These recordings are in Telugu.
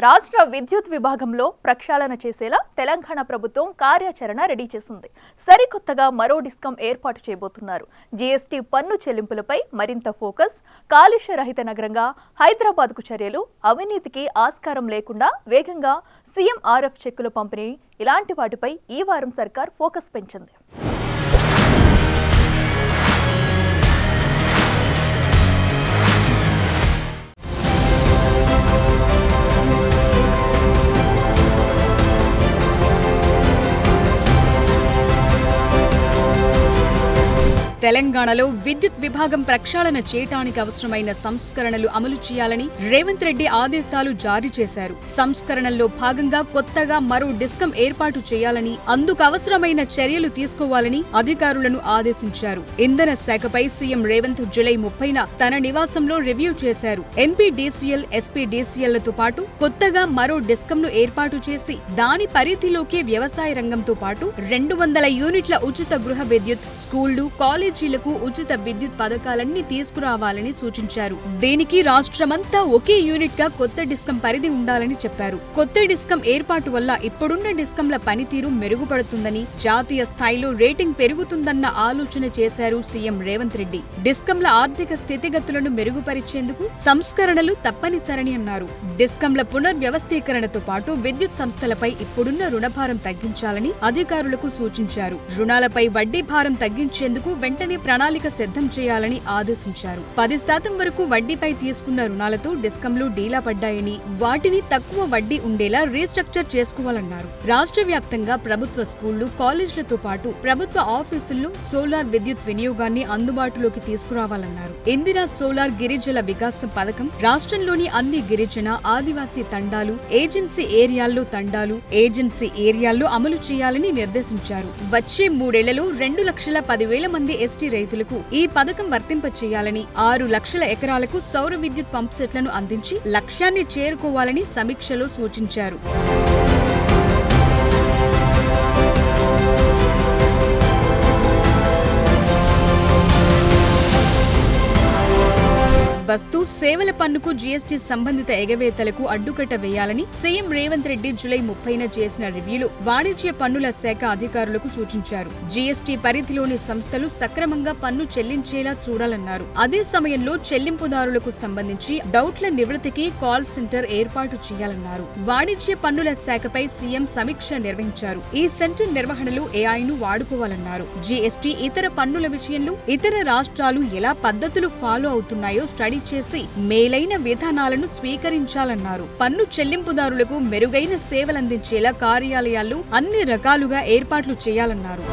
రాష్ట్ర విద్యుత్ విభాగంలో ప్రక్షాళన చేసేలా తెలంగాణ ప్రభుత్వం కార్యాచరణ రెడీ చేసింది. సరికొత్తగా మరో డిస్కం ఏర్పాటు చేయబోతున్నారు. జీఎస్టీ పన్ను చెల్లింపులపై మరింత ఫోకస్, కాలుష్య రహిత నగరంగా హైదరాబాద్కు చర్యలు, అవినీతికి ఆస్కారం లేకుండా వేగంగా సీఎంఆర్ఎఫ్ చెక్కుల పంపిణీ ఇలాంటి వాటిపై ఈ వారం సర్కార్ ఫోకస్ పెంచింది. తెలంగాణలో విద్యుత్ విభాగం ప్రక్షాళన చేయటానికి అవసరమైన సంస్కరణలు అమలు చేయాలని రేవంత్ రెడ్డి ఆదేశాలు జారీ చేశారు. సంస్కరణల్లో భాగంగా కొత్తగా మరో డిస్కం ఏర్పాటు చేయాలని, అందుకు అవసరమైన చర్యలు తీసుకోవాలని అధికారులను ఆదేశించారు. ఇంధన శాఖపై సీఎం రేవంత్ జూలై 30న తన నివాసంలో రివ్యూ చేశారు. ఎన్పీడీసీఎల్, ఎస్పీడీసీఎల్లతో పాటు కొత్తగా మరో డిస్కంను ఏర్పాటు చేసి దాని పరిధిలోకి వ్యవసాయ రంగంతో పాటు 200 యూనిట్ల ఉచిత గృహ విద్యుత్, స్కూళ్లు, కాలేజీలకు ఉచిత విద్యుత్ పథకాలన్నీ తీసుకురావాలని సూచించారు. దీనికి రాష్ట్రమంతా ఒకే యూనిట్ గా కొత్త డిస్కం పరిధి ఉండాలని చెప్పారు. కొత్త డిస్కం ఏర్పాటు వల్ల ఇప్పుడున్న డిస్కంల పనితీరు మెరుగుపడుతుందని, జాతీయ స్థాయిలో రేటింగ్ పెరుగుతుందన్న ఆలోచన చేశారు సీఎం రేవంత్ రెడ్డి. డిస్కంల ఆర్థిక స్థితిగతులను మెరుగుపరిచేందుకు సంస్కరణలు తప్పనిసరని అన్నారు. డిస్కంల పునర్వ్యవస్థీకరణతో పాటు విద్యుత్ సంస్థలపై ఇప్పుడున్న రుణభారం తగ్గించాలని అధికారులకు సూచించారు. రుణాలపై వడ్డీ భారం తగ్గించేందుకు వెంటనే ప్రణాళిక సిద్ధం చేయాలని ఆదేశించారు. 10% వరకు వడ్డీపై తీసుకున్న రుణాలతో డిస్కంలు డీలా పడ్డాయని, వాటిని తక్కువ వడ్డీ ఉండేలా రీస్ట్రక్చర్ చేసుకోవాలన్నారు. రాష్ట్ర వ్యాప్తంగా ప్రభుత్వ స్కూళ్లు, కాలేజీలతో పాటు ప్రభుత్వ ఆఫీసుల్లో సోలార్ విద్యుత్ వినియోగాన్ని అందుబాటులోకి తీసుకురావాలన్నారు. ఇందిరా సోలార్ గిరిజన వికాసం పథకం రాష్ట్రంలోని అన్ని గిరిజన, ఆదివాసీ తండాలు, ఏజెన్సీ ఏరియాల్లో అమలు చేయాలని నిర్దేశించారు. వచ్చే 3 ఏళ్లలో 2,10,000 మంది ఎస్టీ రైతులకు ఈ పథకం వర్తింపచేయాలని, 6 లక్షల ఎకరాలకు సౌర విద్యుత్ పంప్ సెట్లను అందించి లక్ష్యాన్ని చేరుకోవాలని సమీక్షలో సూచించారు. వస్తు సేవల పన్నుకు జీఎస్టీ సంబంధిత ఎగవేతలకు అడ్డుకట్ట వేయాలని సీఎం రేవంత్ రెడ్డి జూలై 30న చేసిన రివ్యూలో వాణిజ్య పన్నుల శాఖ అధికారులకు సూచించారు. జీఎస్టీ పరిధిలోని సంస్థలు సక్రమంగా పన్ను చెల్లించేలా చూడాలన్నారు. అదే సమయంలో చెల్లింపుదారులకు సంబంధించి డౌట్ల నివృత్తికి కాల్ సెంటర్ ఏర్పాటు చేయాలన్నారు. వాణిజ్య పన్నుల శాఖపై సీఎం సమీక్ష నిర్వహించారు. ఈ సెంటర్ నిర్వహణలో ఏఐను వాడుకోవాలన్నారు. జీఎస్టీ ఇతర పన్నుల విషయంలో ఇతర రాష్ట్రాలు ఎలా పద్ధతులు ఫాలో అవుతున్నాయో స్టడీ చేసి మేలైన విధానాలను స్వీకరించాలన్నారు. పన్ను చెల్లింపుదారులకు మెరుగైన సేవలందించేలా కార్యాలయాల్లో అన్ని రకాలుగా ఏర్పాట్లు చేయాలన్నారు.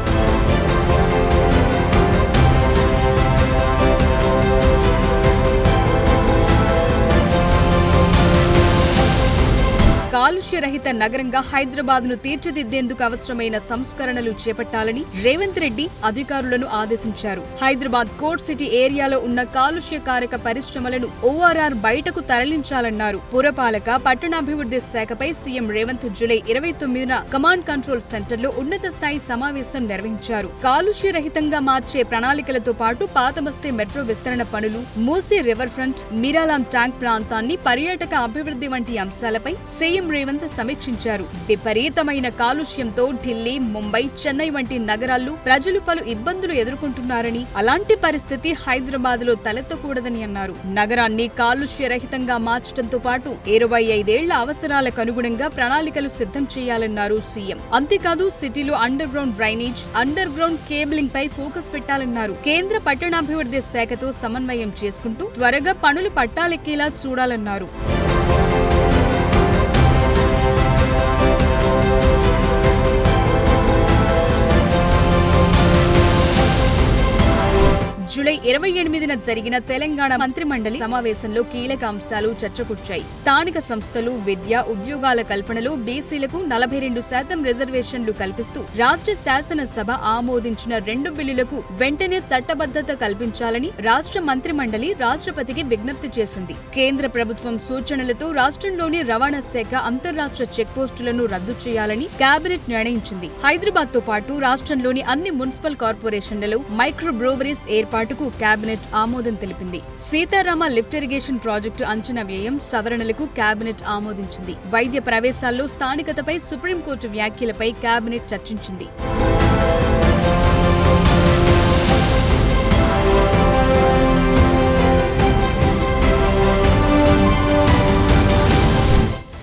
కాలుష్య రహిత నగరంగా హైదరాబాద్ను తీర్చిదిద్దేందుకు అవసరమైన సంస్కరణలు చేపట్టాలని రేవంత్ రెడ్డి అధికారులను ఆదేశించారు. హైదరాబాద్ కోర్ట్ సిటీ ఏరియాలో ఉన్న కాలుష్యకారక పరిశ్రమలను ఓఆర్ఆర్ బయటకు తరలించాలన్నారు. పురపాలక, పట్టణాభివృద్ధి శాఖపై సీఎం రేవంత్ జూలై 29న కమాండ్ కంట్రోల్ సెంటర్లో ఉన్నత స్థాయి సమావేశం నిర్వహించారు. కాలుష్య రహితంగా మార్చే ప్రణాళికలతో పాటు పాతబస్తీ మెట్రో విస్తరణ పనులు, మూసీ రివర్ ఫ్రంట్, మీరాలాం ట్యాంక్ ప్రాంతాన్ని పర్యాటక అభివృద్ధి వంటి అంశాలపై సీఎం రేవంత్ సమీక్షించారు. విపరీతమైన కాలుష్యంతో ఢిల్లీ, ముంబై, చెన్నై వంటి నగరాల్లో ప్రజలు పలు ఇబ్బందులు ఎదుర్కొంటున్నారని, అలాంటి పరిస్థితి హైదరాబాద్ లో తలెత్తకూడదని అన్నారు. నగరాన్ని కాలుష్య రహితంగా మార్చడంతో పాటు 25 ఏళ్ల అవసరాలకు అనుగుణంగా ప్రణాళికలు సిద్ధం చేయాలన్నారు సీఎం. అంతేకాదు సిటీలో underground drainage, underground cabling పై ఫోకస్ పెట్టాలన్నారు. కేంద్ర పట్టణాభివృద్ధి శాఖతో సమన్వయం చేసుకుంటూ త్వరగా పనులు పట్టాలెక్కేలా చూడాలన్నారు. జూలై 28న జరిగిన తెలంగాణ మంత్రిమండలి సమావేశంలో కీలక అంశాలు చర్చకొచ్చాయి. స్థానిక సంస్థలు, విద్య, ఉద్యోగాల కల్పనలో బీసీలకు 42% రిజర్వేషన్లు కల్పిస్తూ రాష్ట్ర శాసనసభ ఆమోదించిన 2 బిల్లులకు వెంటనే చట్టబద్ధత కల్పించాలని రాష్ట్ర మంత్రిమండలి రాష్ట్రపతికి విజ్ఞప్తి చేసింది. కేంద్ర ప్రభుత్వం సూచనలతో రాష్ట్రంలోని రవాణా శాఖ అంతర్రాష్ట్ర చెక్పోస్టులను రద్దు చేయాలని కేబినెట్ నిర్ణయించింది. హైదరాబాద్ తో పాటు రాష్ట్రంలోని అన్ని మున్సిపల్ కార్పొరేషన్లలో మైక్రో బ్రూవరీస్ ఏర్పాటు ఏర్పాటుకు కేబినెట్ ఆమోదం తెలిపింది. సీతారామ లిఫ్ట్ ఇరిగేషన్ ప్రాజెక్టు అంచనా వ్యయం సవరణలకు కేబినెట్ ఆమోదించింది. వైద్య ప్రవేశాల్లో స్థానికతపై సుప్రీంకోర్టు వ్యాఖ్యలపై కేబినెట్ చర్చించింది.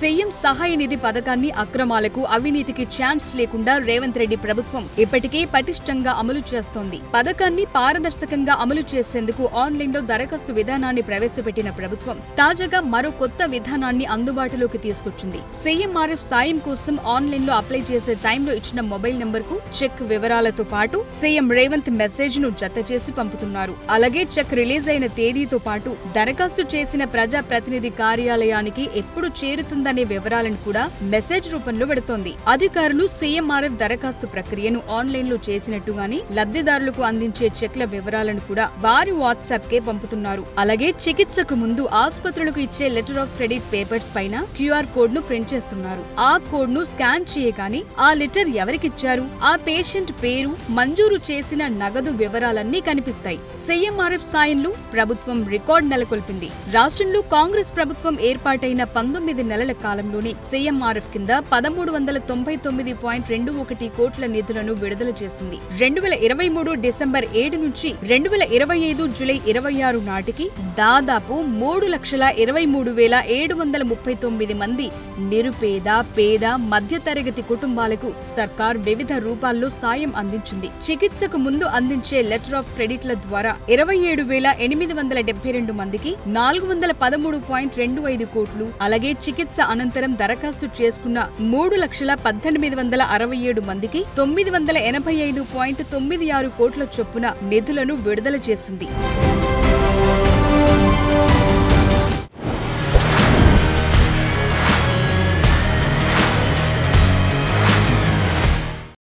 సీఎం సహాయ నిధి పథకాన్ని అక్రమాలకు, అవినీతికి ఛాన్స్ లేకుండా రేవంత్ రెడ్డి ప్రభుత్వం ఇప్పటికే పటిష్టంగా అమలు చేస్తోంది. పథకాన్ని పారదర్శకంగా అమలు చేసేందుకు ఆన్లైన్లో దరఖాస్తు విధానాన్ని ప్రవేశపెట్టిన ప్రభుత్వం తాజాగా మరో కొత్త విధానాన్ని అందుబాటులోకి తీసుకొచ్చింది. సీఎంఆర్ఎఫ్ సాయం కోసం ఆన్లైన్లో అప్లై చేసే టైంలో ఇచ్చిన మొబైల్ నంబర్కు చెక్ వివరాలతో పాటు సీఎం రేవంత్ మెసేజ్ ను జత చేసి పంపుతున్నారు. అలాగే చెక్ రిలీజ్ అయిన తేదీతో పాటు దరఖాస్తు చేసిన ప్రజా ప్రతినిధి కార్యాలయానికి ఎప్పుడు చేరుతుందనే వివరాలను కూడా మెసేజ్ రూపంలో పెడుతోంది. అధికారులు సీఎంఆర్ఎఫ్ దరఖాస్తు ప్రక్రియను ఆన్లైన్ లో చేసినట్టుగాని లబ్ధిదారులకు అందించే చెక్ల వివరాలను కూడా వారి వాట్సాప్ కే పంపుతున్నారు. అలాగే చికిత్సకు ముందు ఆసుపత్రులకు ఇచ్చే లెటర్ ఆఫ్ క్రెడిట్ పేపర్స్ పైన క్యూఆర్ కోడ్ ను ప్రింట్ చేస్తున్నారు. ఆ కోడ్ ను స్కాన్ చేయగానే ఆ లెటర్ ఎవరికిచ్చారు, ఆ పేషెంట్ పేరు, మంజూరు చేసిన నగదు వివరాలన్నీ కనిపిస్తాయి. సీఎంఆర్ఎఫ్ సాయంలో ప్రభుత్వం రికార్డు నెలకొల్పింది. రాష్ట్రంలో కాంగ్రెస్ ప్రభుత్వం ఏర్పాటైన 19 నెలల కాలంలోనే సీఎంఆర్ఎఫ్ కింద 1399.21 కోట్ల నిధులను విడుదల చేసింది. 2023 డిసెంబర్ 7 నుంచి 2025 జూలై 26 నాటికి దాదాపు 3,23,739 మంది నిరుపేద, పేద, మధ్యతరగతి కుటుంబాలకు సర్కార్ వివిధ రూపాల్లో సాయం అందించింది. చికిత్సకు ముందు అందించే లెటర్ ఆఫ్ క్రెడిట్ల ద్వారా 27,872 మందికి 413.25 కోట్లు, అలాగే చికిత్స అనంతరం దరఖాస్తు చేసుకున్న 3,18,67 మందికి 985.96 కోట్ల చొప్పున నిధులను విడుదల చేసింది.